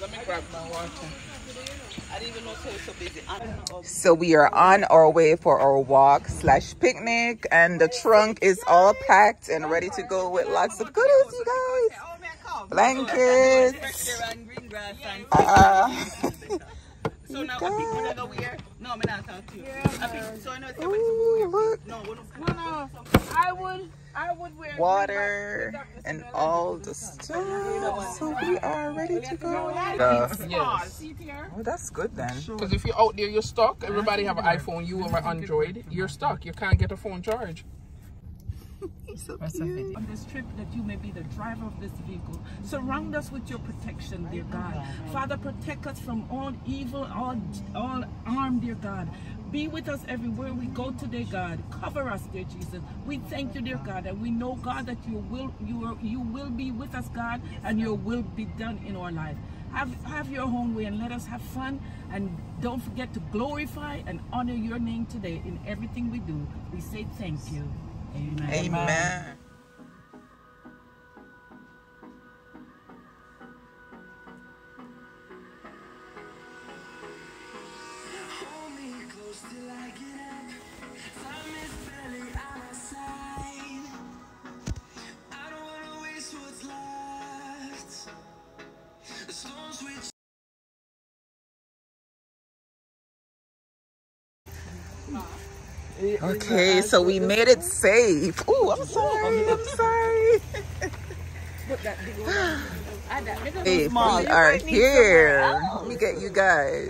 Let me grab my water. I didn't even know it was so busy. So we are on our way for our walk / picnic, and the trunk is all packed and ready to go with lots of goodies, you guys. Blankets. So now I pick one go where? No, I'm not talking to you. I pick, so I know it's look. No, I would wear water and all the stuff. So we are ready to go. Yes. Oh, that's good then. Because if you're out there, you're stuck. Everybody have an iPhone. You have an Android. You're stuck. You can't get a phone charge. So on this trip, that you may be the driver of this vehicle. Surround us with your protection, dear God. Father, protect us from all evil, all harm, dear God. Be with us everywhere we go today, God. Cover us, dear Jesus. We thank you, dear God, and we know, God, that you will be with us, God, and your will be done in our life. Have your own way and let us have fun, and don't forget to glorify and honor your name today in everything we do. We say thank you. Amen. Amen. Okay, so we made it safe. Oh, I'm sorry. Hey, we are here. Let me get you guys.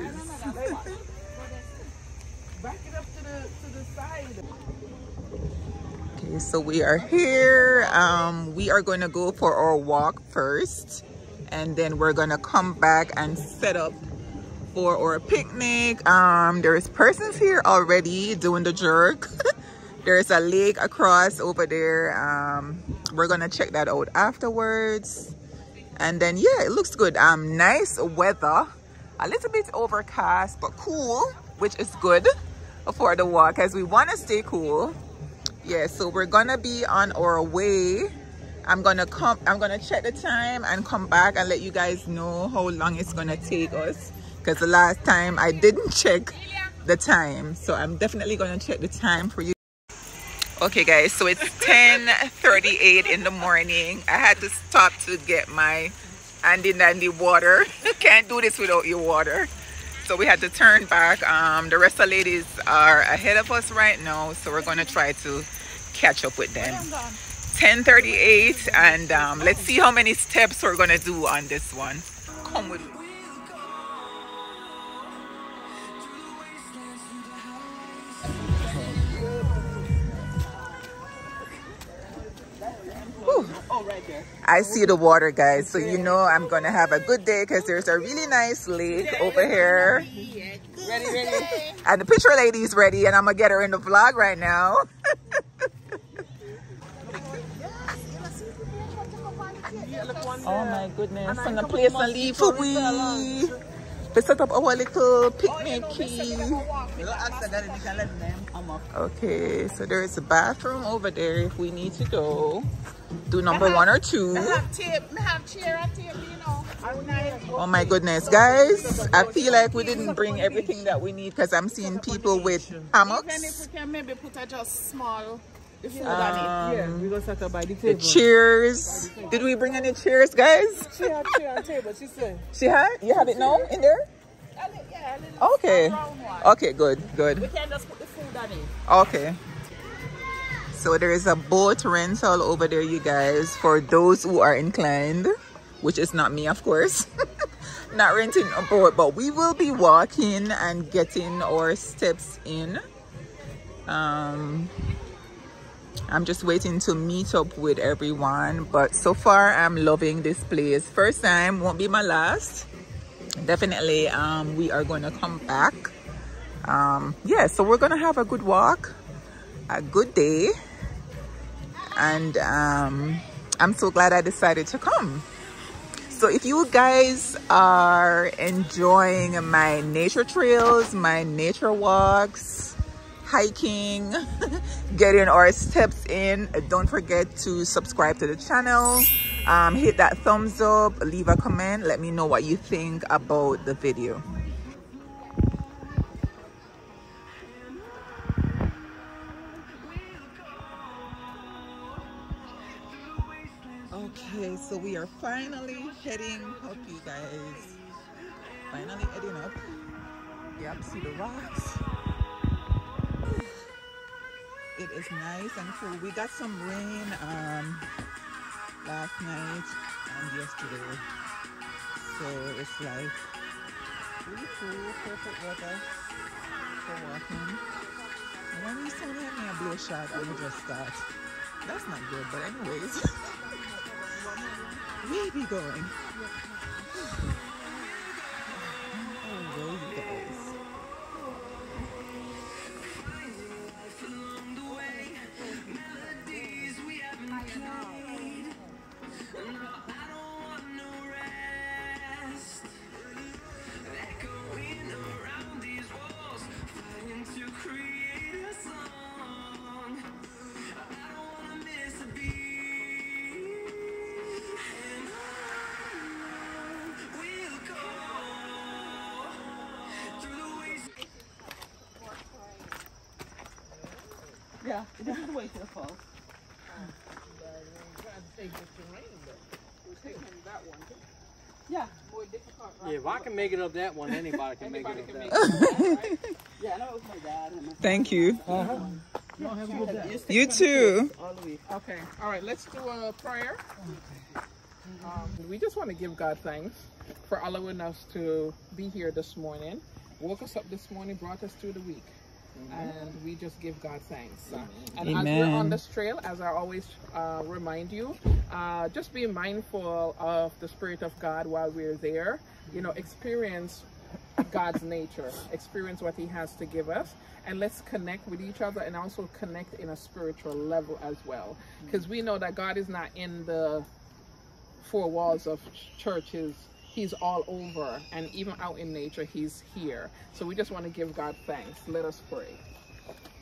Okay, so we are here. We are going to go for our walk first, and then we're going to come back and set up for our picnic. There's persons here already doing the jerk. There's a lake across over there. We're gonna check that out afterwards. And then yeah, it looks good. Nice weather, a little bit overcast but cool, which is good for the walk as we want to stay cool. Yeah, so we're gonna be on our way. I'm gonna check the time and come back and let you guys know how long it's gonna take us, because the last time I didn't check the time, so I'm definitely gonna check the time for you. Okay guys, so it's 10:38 in the morning. I had to stop to get my handy dandy water. Can't do this without your water, so we had to turn back. The rest of the ladies are ahead of us right now, so we're gonna try to catch up with them. 10:38, and let's see how many steps we're gonna do on this one. Come with me. I see the water, guys, so you know I'm gonna have a good day because there's a really nice lake over here. Ready. And the picture lady's ready, and I'm gonna get her in the vlog right now. Oh my goodness, and the place to leave for we to set up our little picnic. Okay, so there is a bathroom over there if we need to go. Do number 1 or 2. Oh my goodness, guys, I feel like we didn't bring everything that we need because I'm seeing people with hammocks. Even if we can maybe put a just small the chairs. Did we bring any chairs, guys? She had chair and table, she said. She had? You have it now in there? Yeah, okay. Okay, good. We can just put the food on it. Okay. So there is a boat rental over there, you guys, for those who are inclined, which is not me, of course. Not renting a boat, but we will be walking and getting our steps in. I'm just waiting to meet up with everyone, but so far I'm loving this place. First time, won't be my last. Definitely we are going to come back. Yeah, so we're gonna have a good walk, a good day, and I'm so glad I decided to come. So if you guys are enjoying my nature trails, my nature walks, hiking, getting our steps in, don't forget to subscribe to the channel hit that thumbs up, leave a comment, let me know what you think about the video. Okay, so we are finally heading up, you guys. Finally heading up. Yep, see the rocks. It is nice and cool. We got some rain last night and yesterday, so it's like really cool, perfect weather for walking. And when you saw me a blue shot, I would just start. That's not good, but anyways, where we going? Oh, where you guys? Yeah, this is the way to the falls. Yeah. Yeah, if I can make it up that one, anybody can make it up that one. Yeah, that was my dad. Thank you. You too. Okay, all right, let's do a prayer. We just want to give God thanks for allowing us to be here this morning. Woke us up this morning, brought us through the week. And we just give God thanks. And Amen. As we're on this trail, as I always remind you, just be mindful of the Spirit of God while we're there. You know, experience God's nature, experience what He has to give us, and let's connect with each other and also connect in a spiritual level as well. Because we know that God is not in the four walls of churches. He's all over, and even out in nature, He's here. So we just want to give God thanks. Let us pray.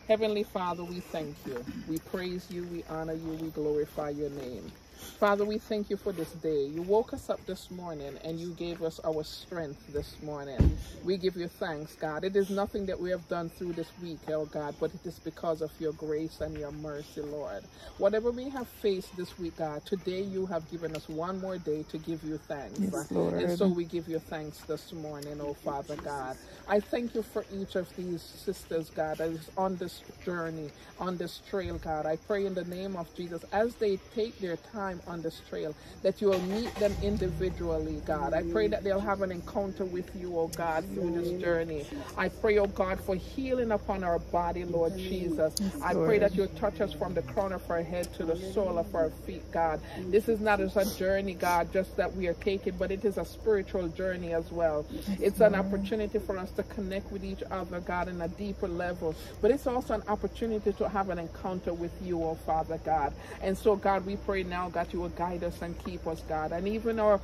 Heavenly Father, we thank you. We praise you, we honor you, we glorify your name. Father, we thank you for this day. You woke us up this morning and you gave us our strength this morning. We give you thanks, God. It is nothing that we have done through this week, oh God, but it is because of your grace and your mercy, Lord. Whatever we have faced this week, God, today you have given us one more day to give you thanks. Yes, Lord. And so we give you thanks this morning, oh Father God. I thank you for each of these sisters, God, that is on this journey, on this trail, God. I pray in the name of Jesus, as they take their time on this trail, that you will meet them individually, God. I pray that they'll have an encounter with you, oh God, through this journey. I pray, oh God, for healing upon our body, Lord Jesus. I pray that you'll touch us from the crown of our head to the sole of our feet, God. This is not just a journey, God, just that we are taking, but it is a spiritual journey as well. It's an opportunity for us to connect with each other, God, in a deeper level, but it's also an opportunity to have an encounter with you, oh Father God. And so, God, we pray now, God, you will guide us and keep us, God. And even our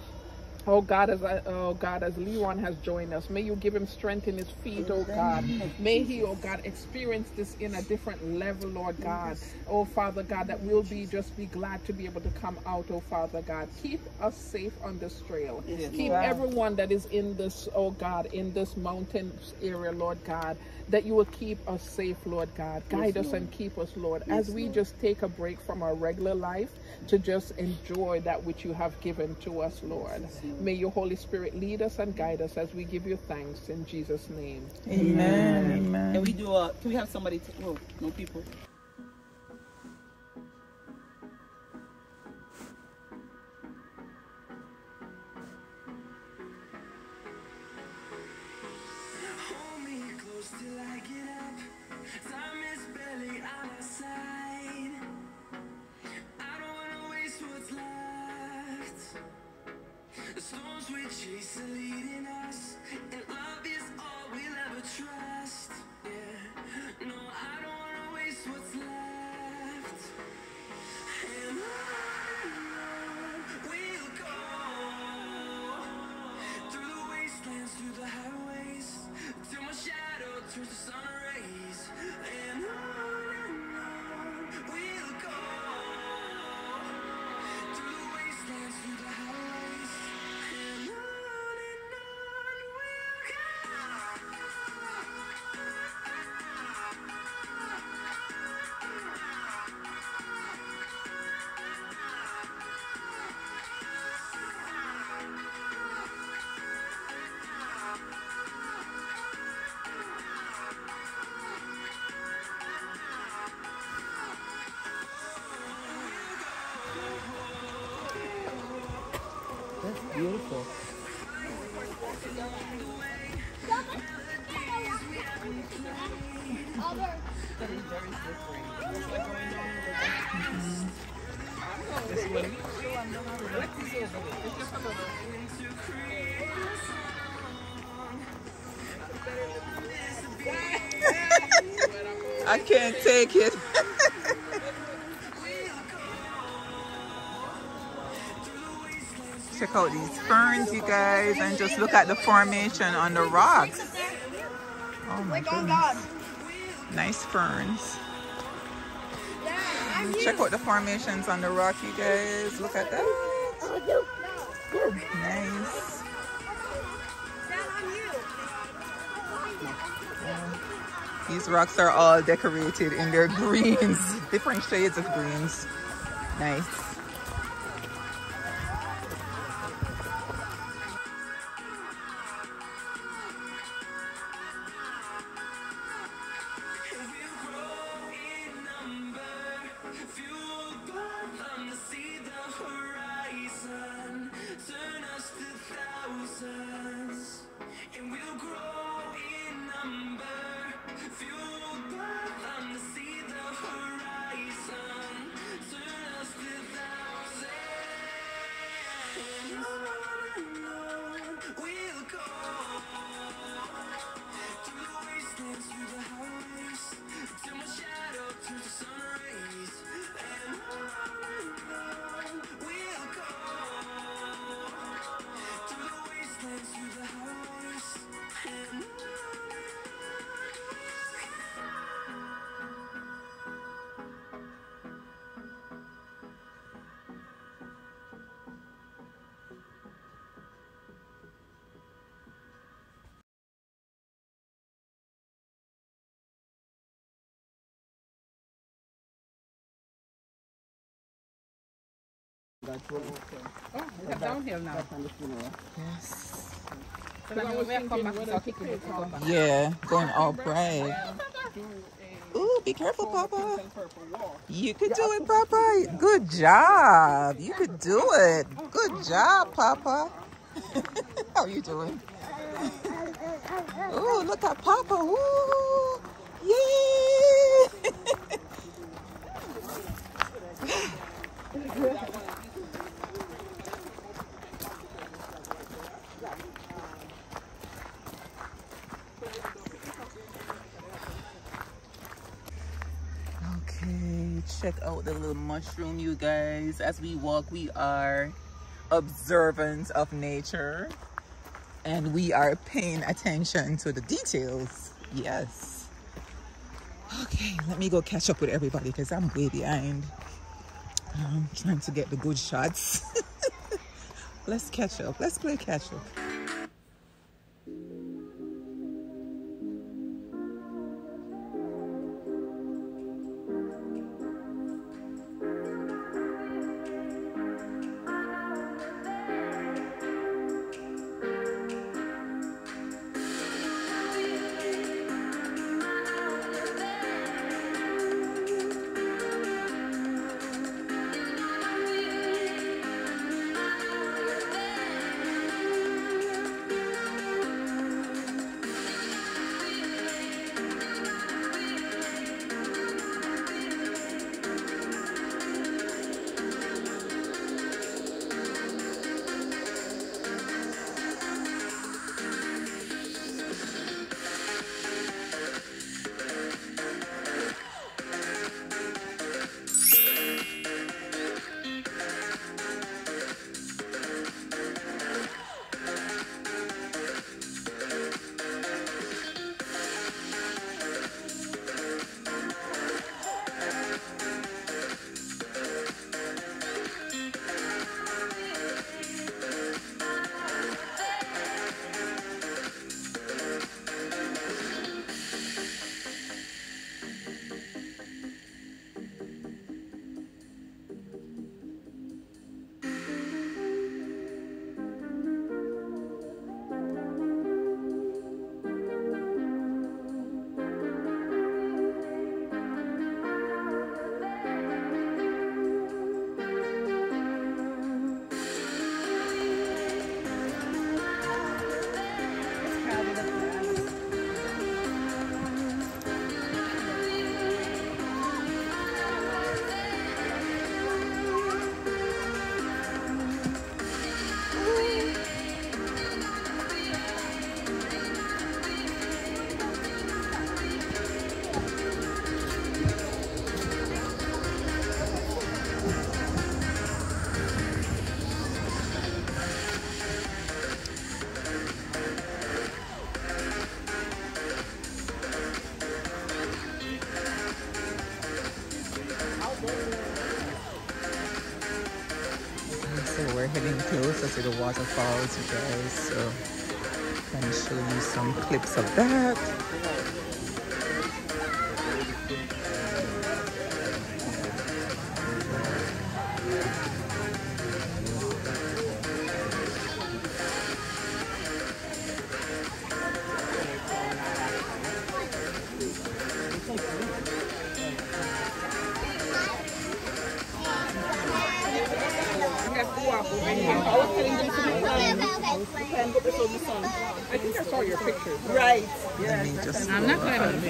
oh God, as Leon has joined us, may you give him strength in his feet, oh God. May he, oh God, experience this in a different level, Lord God. Oh Father God, that we'll be glad to be able to come out, oh Father God. Keep us safe on this trail. Yes, keep everyone that is in this, oh God, in this mountain area, Lord God, that you will keep us safe, Lord God. Guide us and keep us, Lord, as we just take a break from our regular life to just enjoy that which you have given to us, Lord. May your Holy Spirit lead us and guide us as we give you thanks in Jesus' name. Amen. Amen. And we do can we have somebody no people. The storms we chase are leading us, and love is all we'll ever trust. Yeah, no, I don't wanna waste what's left. And on we'll go, through the wastelands, through the highways, till my shadow turns to sun rays. And on we'll go, through the wastelands, That's beautiful. I can't take it. Check out these ferns, you guys, and just look at the formation on the rocks. Oh my goodness. Nice ferns. Check out the formations on the rock, you guys. Look at that. Nice. These rocks are all decorated in their greens, different shades of greens. Nice. Oh, we have downhill now. Yes. So now we have come back to kicking it up. Yeah, going up right. Ooh, be careful, Papa. You could do it, Papa. Good job. You could do it. Good job, Papa. How are you doing? Ooh, look at Papa. Ooh, yay! Okay, check out the little mushroom, you guys. As we walk, we are observant of nature and we are paying attention to the details. Yes. Okay, let me go catch up with everybody because I'm way behind. I'm trying to get the good shots. Let's catch up. Let's play catch up. us to the waterfalls, you guys. So I'm going to show you some clips of that. I think I saw your pictures. Right. Yeah. I'm not going to.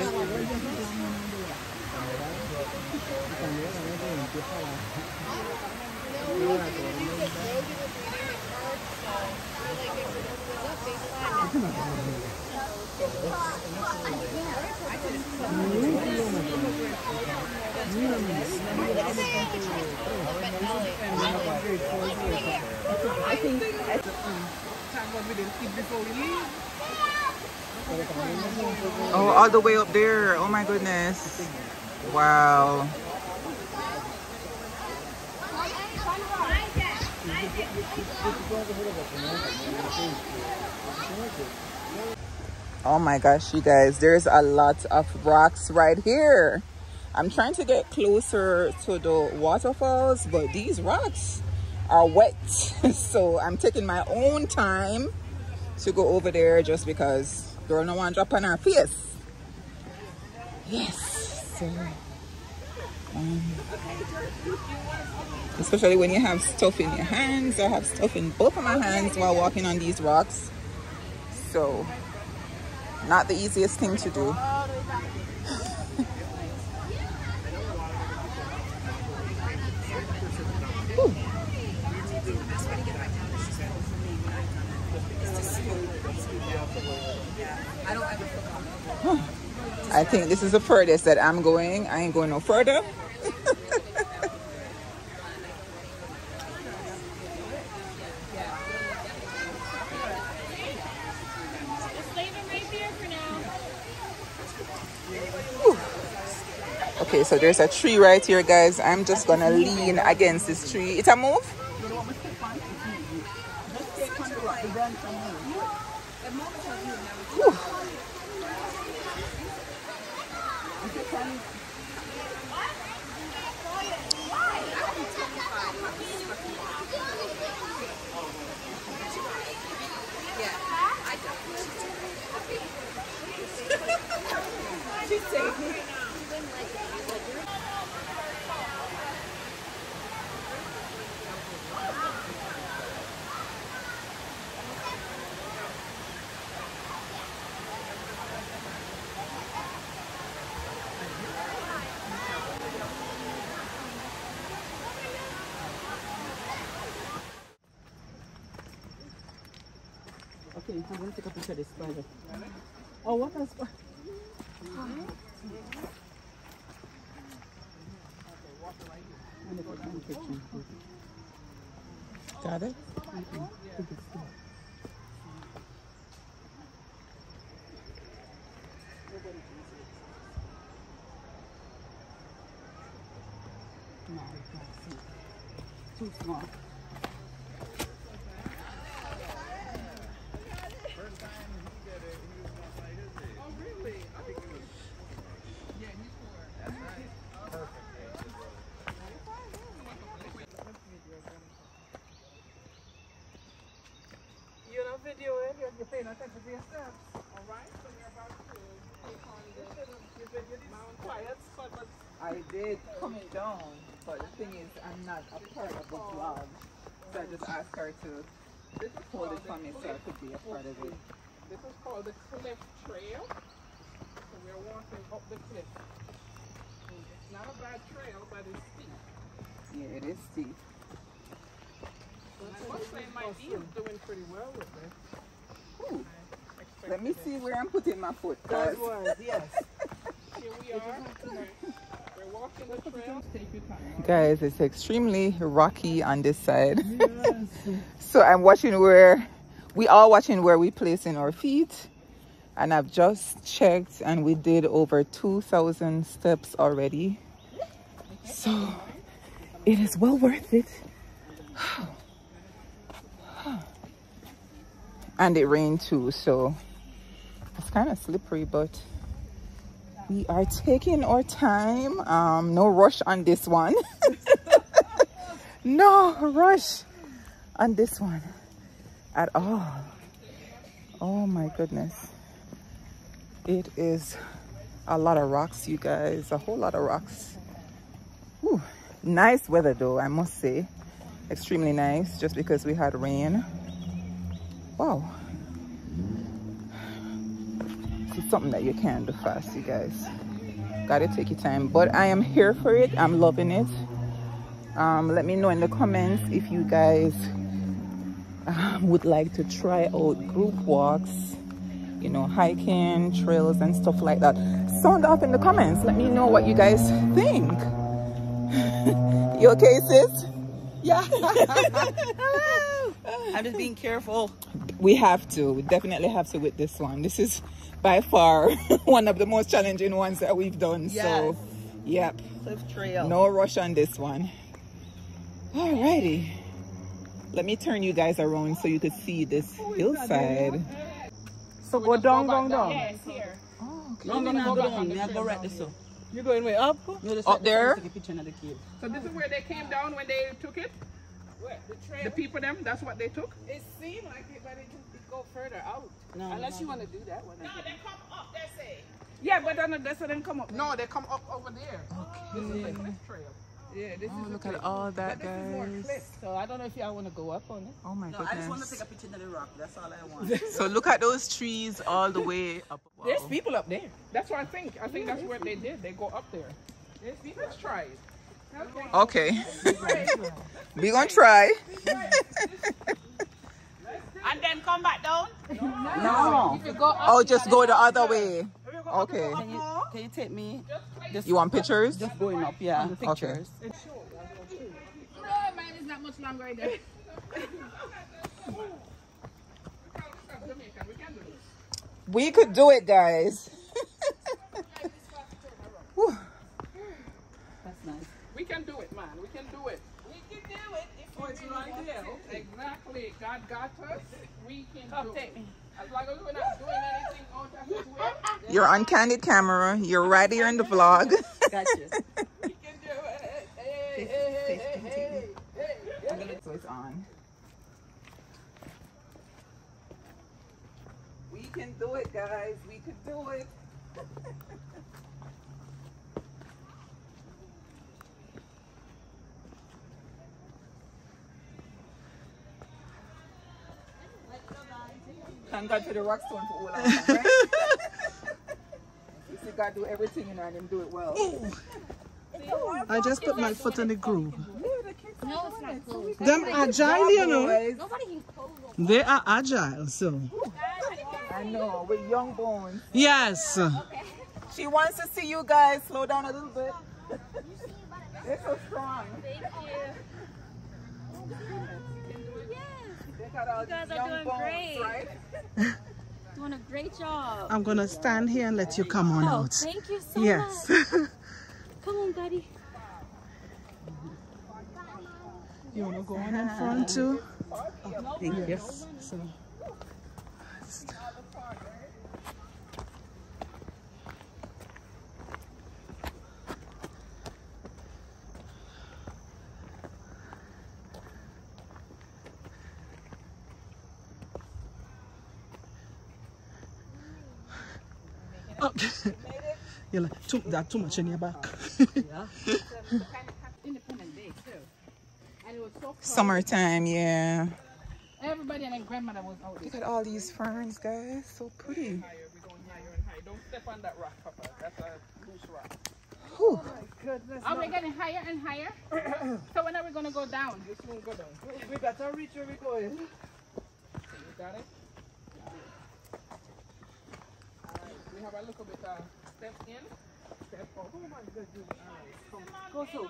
Oh, all the way up there. Oh my goodness. Wow. Oh my gosh, you guys, there's a lot of rocks right here. I'm trying to get closer to the waterfalls, but these rocks are wet. So I'm taking my own time to go over there just because girl no one drop on our face. Yes. So, especially when you have stuff in your hands. I have stuff in both of my hands while walking on these rocks. So not the easiest thing to do. I think this is the furthest that I'm going. I ain't going no further. Okay, so there's a tree right here, guys. I'm just gonna lean against this tree. It's a move? Whew. Okay, I'm going to take a picture of this spider. Oh, what a spider. Got it? Too small. You're paying attention to your steps. All right? So you're about to take on the Mount Quiet spot. But I did coming down, but the thing is, I'm not a part of the vlog. So I just asked her to hold it for me so I could be a part of it. This is called the Cliff Trail. So we're walking up the cliff. It's not a bad trail, but it's steep. Yeah, it is steep. I must say my knee is doing pretty well with it. Ooh. Let me see where I'm putting my foot. That was, yes. Here we are. We're walking the trail. Take your time. Guys, it's extremely rocky on this side. Yes. So I'm watching where, we all watching where we placing our feet. And I've just checked and we did over 2,000 steps already. So it is well worth it. And it rained too, so it's kind of slippery, but we are taking our time. No rush on this one. No rush on this one at all. Oh my goodness. It is a lot of rocks, you guys. A whole lot of rocks. Whew. Nice weather though, I must say. Extremely nice, just because we had rain. Wow. It's something that you can't do fast, you guys. Gotta take your time, but I am here for it. I'm loving it. Let me know in the comments if you guys would like to try out group walks, you know, hiking, trails and stuff like that. Sound off in the comments. Let me know what you guys think. You okay, sis? Yeah. I'm just being careful. We have to. We definitely have to with this one. This is by far one of the most challenging ones that we've done. Yes. So, yep. Cliff trail. No rush on this one. Alrighty. Let me turn you guys around so you could see this hillside. So go down. Yeah, it's here. Oh, okay. No, I'm gonna go down. I'm go right this way. You're going way up? No, Up there? Take a picture of the cave. So this is where they came down when they took it? Where? The trail? The people them, that's what they took? It seemed like it, but it go further out. No, Unless you want to do that one. No, they come up, they say. Yeah, but then that's what then come up. No, they come up over there. This is the cliff trail. Yeah, this is Look the at cliff. all that, But this is more guys. cliff, so I don't know if y'all want to go up on it. Oh my No, I just want to goodness. take a picture of the rock. That's all I want. So look at those trees all the way up. Wow. There's people up there. That's what I think. I think that's what they did. They go up there. Let's try it. Okay. We're gonna try. And then come back down? No. If you go up, Oh, just go the other way. Okay. Can you take me? You want pictures? Just going up, yeah. Pictures. no, mine is not much longer either. We could do it, guys. Whew. That's nice. We can do it, man. We can do it. We can do it if It's right there. Exactly. God got us. We can Come do take it. me. As long as we're not doing anything out of his way, You're on candid camera. You're right here in the vlog. Gotcha. we can do it. Hey. So it's on. We can do it, guys. We can do it. Thank God for the rock stone for all our time, right? You see God do everything and him do it well. I just put my foot in the groove. No, it's not closed. Them agile, you know. Nobody can close them. They are agile, so. I know, with young bones. Yes. She wants to see you guys slow down a little bit. They're so strong. Thank you. They got all You guys these are young doing bones, great. right? Doing a great job. I'm going to stand here and let you come on Oh, out. thank you so Yes. much. Come on, Daddy. You want to go on in front too? Thank you. Yes. So. Oh. You're like, too much in your back. Independent Day too. And it was so fun. Summertime, yeah. Everybody and then grandmother was out Look there. at all these ferns, guys. So pretty. higher. We're going higher and higher. Don't step on that rock, Papa. That's a loose rock. Whew. Are we getting higher and higher? So when are we going to go down? This won't go down. We better reach where we're going. You got it? Alright, we have a little bit of step in, step out. Oh my goodness. Alright, Go so.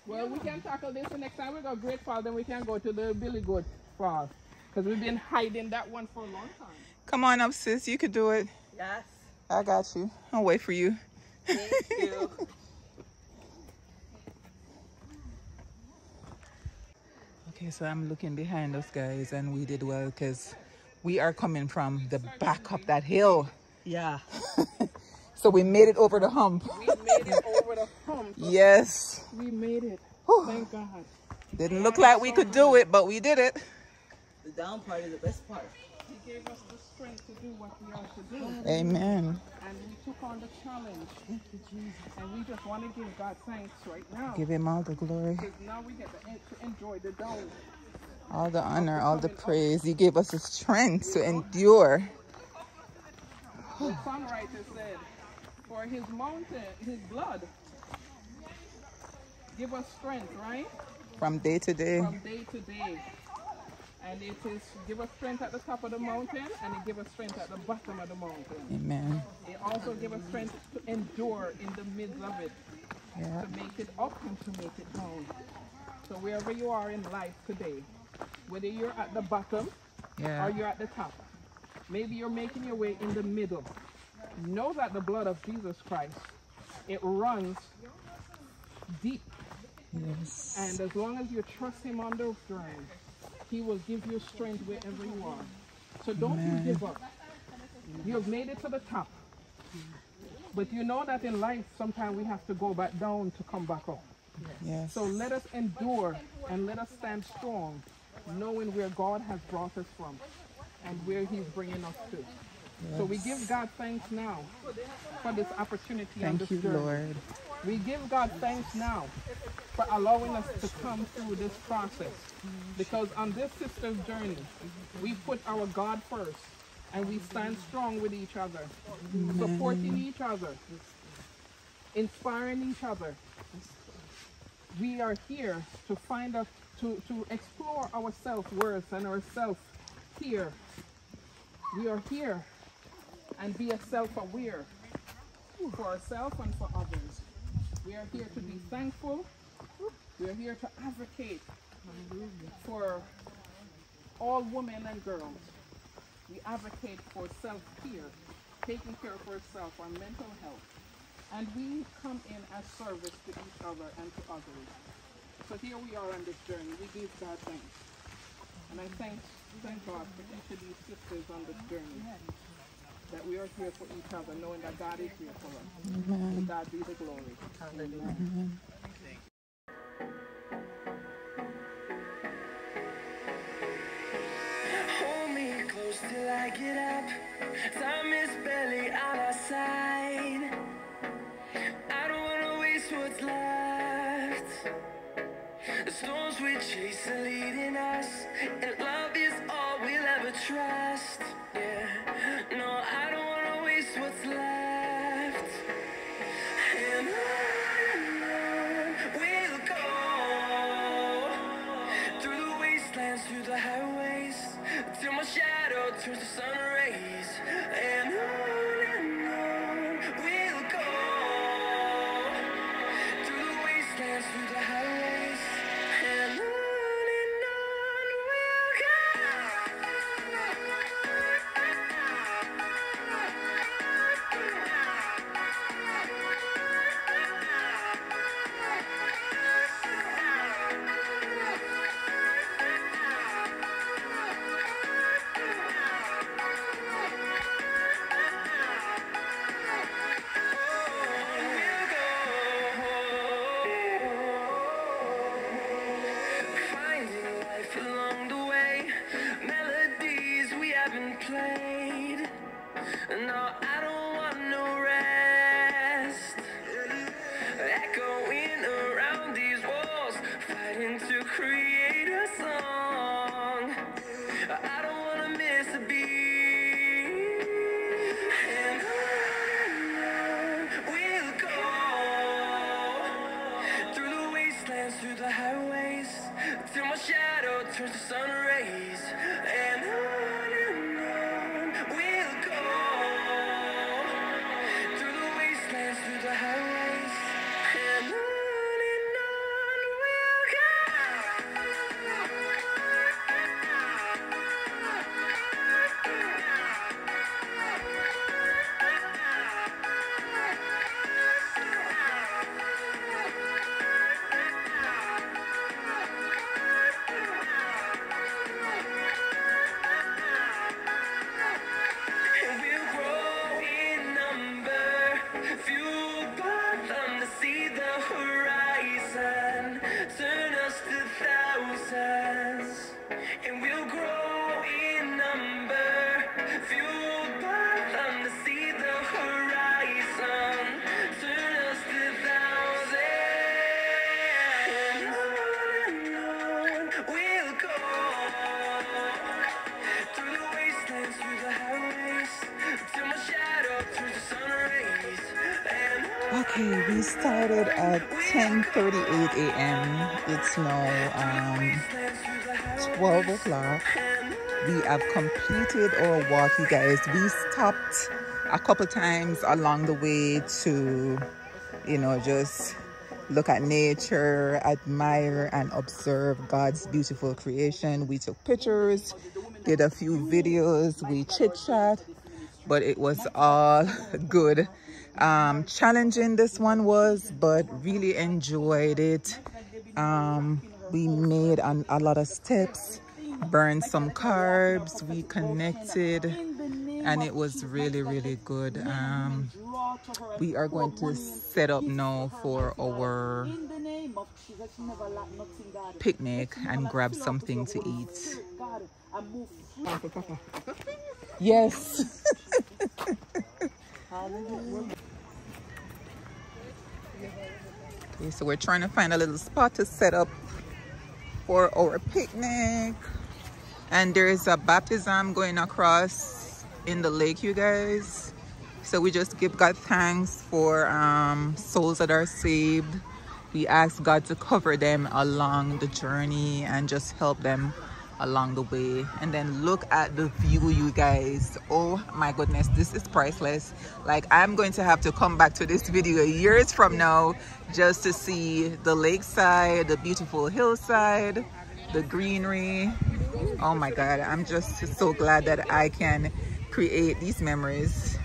well, we can tackle this the next time we go Great Fall, then we can go to the Billy Goat Fall. Because we've been hiding that one for a long time. Come on up, sis. You could do it. Yes. I got you. I'll wait for you. Thank you. Okay, so I'm looking behind us, guys, and we did well because we are coming from the back up that hill. Yeah. So we made it over the hump. We made it over the hump. Yes. We made it. Thank God. Didn't look like we could do it, but we did it. The down part is the best part. He gave us the strength to do what we are to do. Amen. And we took on the challenge. Thank you, Jesus. And we just want to give God thanks right now. Give him all the glory, Because now we get to enjoy the dome. all the honor, all the praise. He gave us the strength to endure. The songwriter said, for his mountain, his blood, give us strength, right? From day to day. From day to day. And it is give us strength at the top of the mountain, and it give us strength at the bottom of the mountain. Amen. It also give us strength to endure in the midst of it, Yeah. to make it up and to make it down. So wherever you are in life today, whether you're at the bottom Yeah. or you're at the top, maybe you're making your way in the middle, know that the blood of Jesus Christ, it runs deep. Yes. And as long as you trust him on those journeys, he will give you strength wherever you are. So don't you give up. You have made it to the top. But you know that in life, sometimes we have to go back down to come back up. Yes. So let us endure and let us stand strong, knowing where God has brought us from and where he's bringing us to. So we give God thanks now for this opportunity and this Thank you, journey. Lord. We give God thanks now for allowing us to come through this process. Because on this sister's journey, we put our God first and we stand strong with each other, supporting each other, inspiring each other. We are here to find us, to explore our self-worth and our self-care. We are here and be self-aware for ourselves and for others. We are here to be thankful. We are here to advocate for all women and girls. We advocate for self-care, taking care of ourselves, our mental health. And we come in as service to each other and to others. So here we are on this journey. We give God thanks. And I thank God for each of these sisters on this journey. That we are here for each other, knowing that God is here for us. To God be the glory. Hallelujah. Hold me close till I get up. Time is barely on our side. I don't wanna waste what's left. The storms we chase are leading us, and love is all we'll ever trust. Yeah, no, I don't wanna waste what's left. And on we'll go, through the wastelands, through the highways, till my shadow turns to sun rays. And on we'll go, through the wastelands, through the highways, and on we'll go. Finding life along the way, melodies we haven't played. No, I don't want no rest. Echoing around these walls, fighting to create a song. I don't wanna miss a beat. And on we'll go, through the wastelands, through the highways, till my shadow turns to sun rays. And on we'll go, through the wastelands, through the highways, and on we'll go. Okay, we started at 10:38 a.m. It's now 12 o'clock. We have completed our walk, you guys. We stopped a couple times along the way to, you know, just look at nature, admire and observe God's beautiful creation. We took pictures, did a few videos, we chit-chat, but it was all good. Challenging this one was, but really enjoyed it. We made a lot of steps, burned some carbs, we connected, and it was really, really good. We are going to set up now for our picnic and grab something to eat. Yes. Okay, so we're trying to find a little spot to set up for our picnic. And there is a baptism going across in the lake, you guys. So we just give God thanks for souls that are saved. We ask God to cover them along the journey and just help them along the way. And then look at the view, you guys. Oh my goodness, this is priceless. Like, I'm going to have to come back to this video years from now just to see the lakeside, the beautiful hillside, the greenery. Oh my God, I'm just so glad that I can create these memories.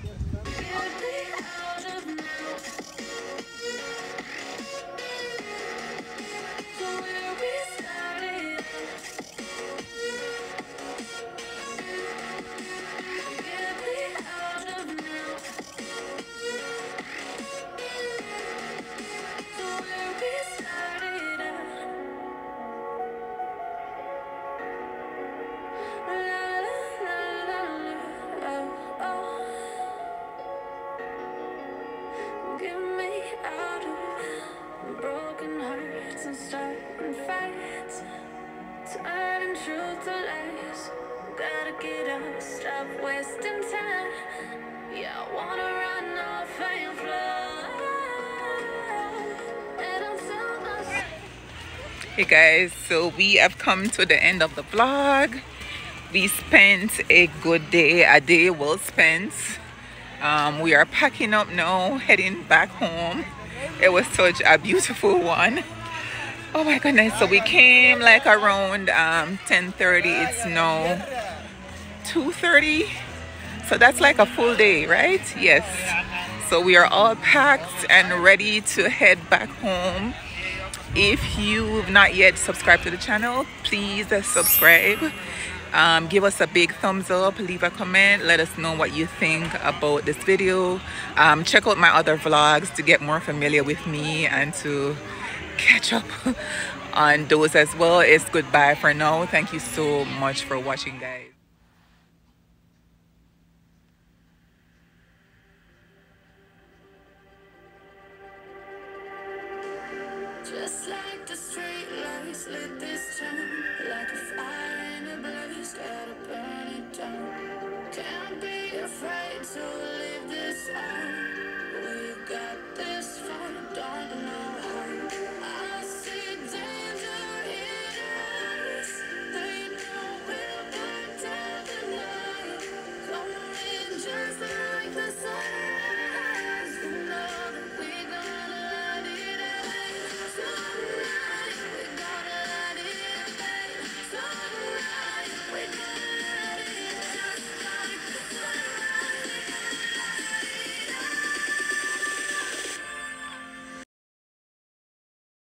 Stop wasting time. Yeah, I wanna run off and fly. And I'll tell myself. Hey guys, so we have come to the end of the vlog. We spent a good day, a day well spent. We are packing up now, heading back home. It was such a beautiful one. Oh my goodness, so we came like around 10:30. It's now 2:30, so that's like a full day, right? Yes. So we are all packed and ready to head back home. If you've not yet subscribed to the channel, please subscribe. Give us a big thumbs up, leave a comment, let us know what you think about this video. Check out my other vlogs to get more familiar with me and to catch up on those as well. It's goodbye for now. Thank you so much for watching, guys.